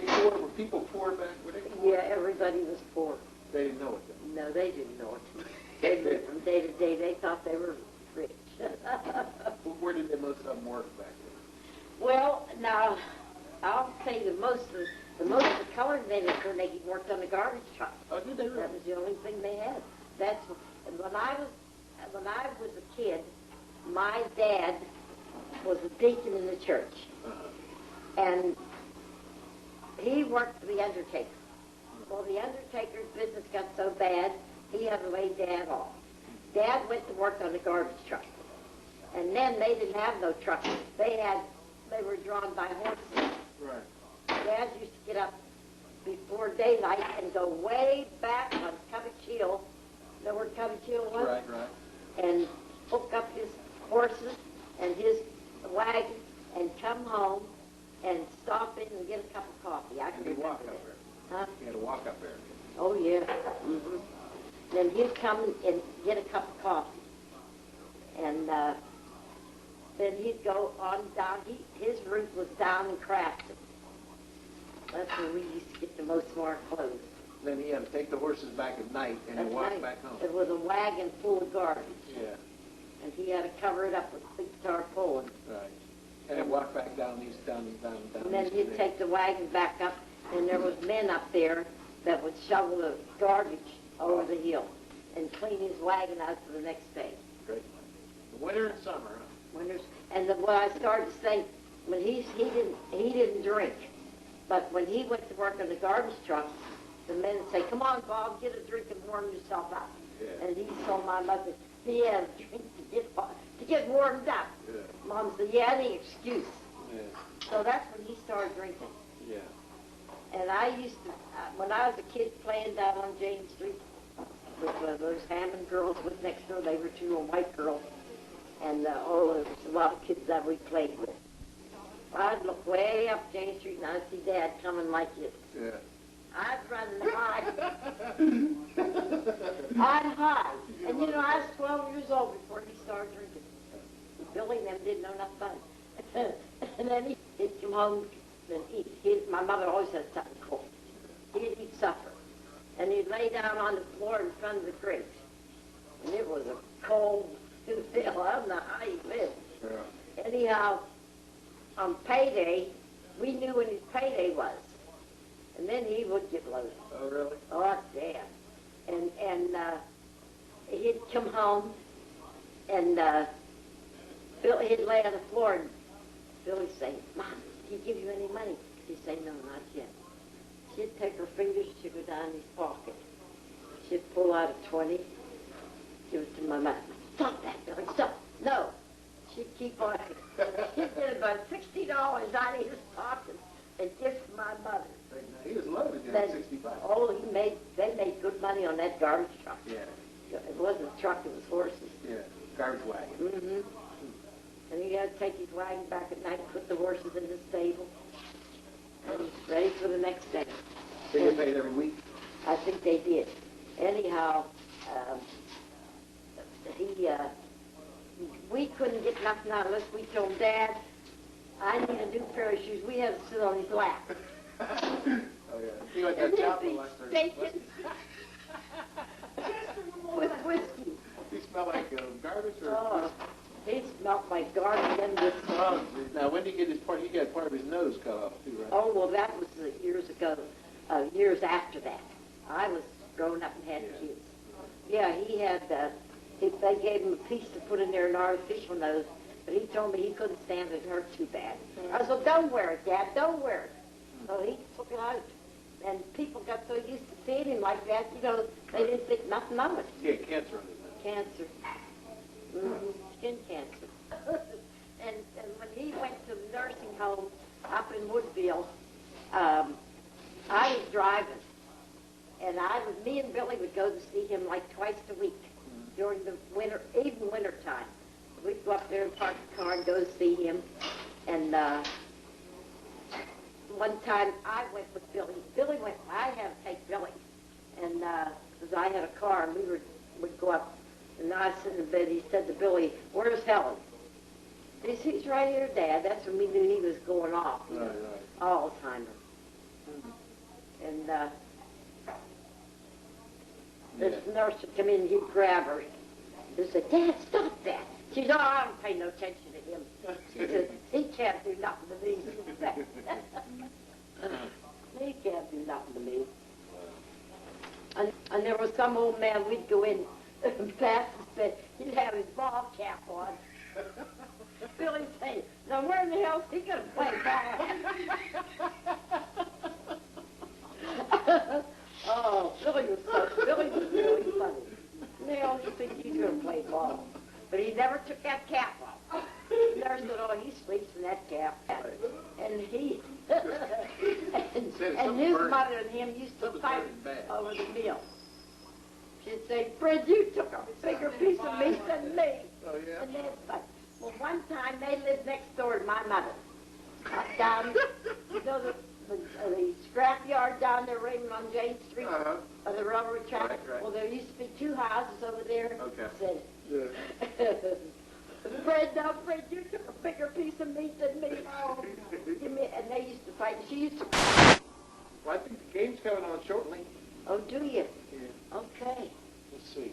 poor? Were people poor back? Were they poor? Yeah, everybody was poor. They didn't know it then. No, they didn't know it. They lived from day to day. They thought they were rich. Well, where did most of them work back then? Well, now, I'll tell you, most of the colored men in Carnrgie worked on the garbage truck. Oh, did they really? That was the only thing they had. That's when I was a kid. My dad was a deacon in the church, and he worked for the undertaker. Well, the undertaker's business got so bad, he had to lay Dad off. Dad went to work on the garbage truck, and then they didn't have no truck. They were drawn by horses. Right. Dad used to get up before daylight and go way back on Covich Hill. You know where Covich Hill was? Right, right. And hook up his horses and his wagon and come home and stop in and get a cup of coffee. I can And he remember walk up that. there. Huh? He had to walk up there. Oh, yeah. Mm-hmm. Then he'd come and get a cup of coffee. And then he'd go on down. His route was down in Crafton. That's where we used to get the most of our clothes. Then he had to take the horses back at night and then walk back home. It was a wagon full of garbage. Yeah. And he had to cover it up with big tarpaulin. Right. And then walk back down down. And then he'd take the wagon back up, and there was men up there that would shovel the garbage over the hill and clean his wagon out for the next day. Great. Winter and summer, huh? Winters. And what I started to think, when he didn't drink, but when he went to work on the garbage truck, the men would say, "Come on, Bob, get a drink and warm yourself up." Yeah. And he told my mother he had a drink to get warmed up. Yeah. Mom said, "Yeah, any excuse." Yeah. So that's when he started drinking. Yeah. And I used to, when I was a kid playing down on James Street with those Hammond girls lived next door, they were two little white girls. And there was a lot of kids that we played with. I'd look way up James Street and I'd see Dad coming like this. Yeah. I'd run and hide. I'd hide. And you know, I was 12 years old before he started drinking. Billy and them didn't know nothing about it. And then he'd come home and eat. My mother always had something cold. He'd eat supper. And he'd lay down on the floor in front of the grate. And it was a cold hell. I don't know how he lived. Yeah. Anyhow, on payday, we knew when his payday was. And then he would get loaded. Oh, really? Oh, damn. And he'd come home, and he'd lay on the floor, and Billy'd say, "Mom, did he give you any money?" She'd say, "No, not yet." She'd take her fingers, she'd go down in his pocket. She'd pull out a 20, give it to my mother. "Stop that, Billy, stop." No. She'd keep on. She'd get about $60 out of his pocket and give it to my mother. He was loaded at 65. Oh, they made good money on that garbage truck. Yeah. It wasn't a truck, it was horses. Yeah. Garbage wagon. Mm-hmm. And he had to take his wagon back at night and put the horses in the stable. And he's ready for the next day. They get paid every week? I think they did. Anyhow, we couldn't get nothing out unless we told Dad, "I need a new pair of shoes." We had to sit on his lap. Oh, yeah. He went to chapel last Bacon with whiskey. He smelled like garbage or? Oh, he smelled like garbage and whiskey. Oh, now when did he get his part? He got part of his nose cut off too, right? Oh, well, that was years ago, years after that. I was grown up and had kids. Yeah, he had, they gave him a piece to put in there, an artificial nose, but he told me he couldn't stand it, it hurt too bad. I said, "Well, don't wear it, Dad, don't wear it." So he took it out, and people got so used to seeing him like that, you know, they didn't think nothing of it. He had cancer on his nose. Cancer. Skin cancer. and when he went to the nursing home up in Woodville, I was driving. And me and Billy would go to see him like twice a week during the winter, even winter time. We'd go up there and park the car and go to see him. And one time I went with Billy. Billy went, I had to take Billy. And because I had a car and we'd go up. And I was sitting in bed, he said to Billy, "Where's Helen?" He said, "He's right here, Dad." That's when we knew he was going off. Right. Alzheimer's. And this nurse would come in and he'd grab her. He said, Dad, stop that. She said, oh, I don't pay no attention to him. She said, he can't do nothing to me. He can't do nothing to me. And there was some old man, we'd go in past his bed, he'd have his ball cap on. Billy'd say, now where in the hell's he going to play ball? Oh, Billy was really funny. They always think he's going to play ball. But he never took that cap off. The nurse said, oh, he sleeps in that cap. And he, and his mother and him used to fight over the meal. She'd say, Fred, you took a bigger piece of meat than me. Oh, yeah? And they'd fight. Well, one time they lived next door to my mother. Down, you know, the scrap yard down there, Raymond on Jane Street, by the railroad track. Right. Well, there used to be 2 houses over there. Okay. Said, Fred, you took a bigger piece of meat than me. Oh, give me, and they used to fight. She used to. Well, I think the game's coming on shortly. Oh, do you? Yeah. Okay. Let's see.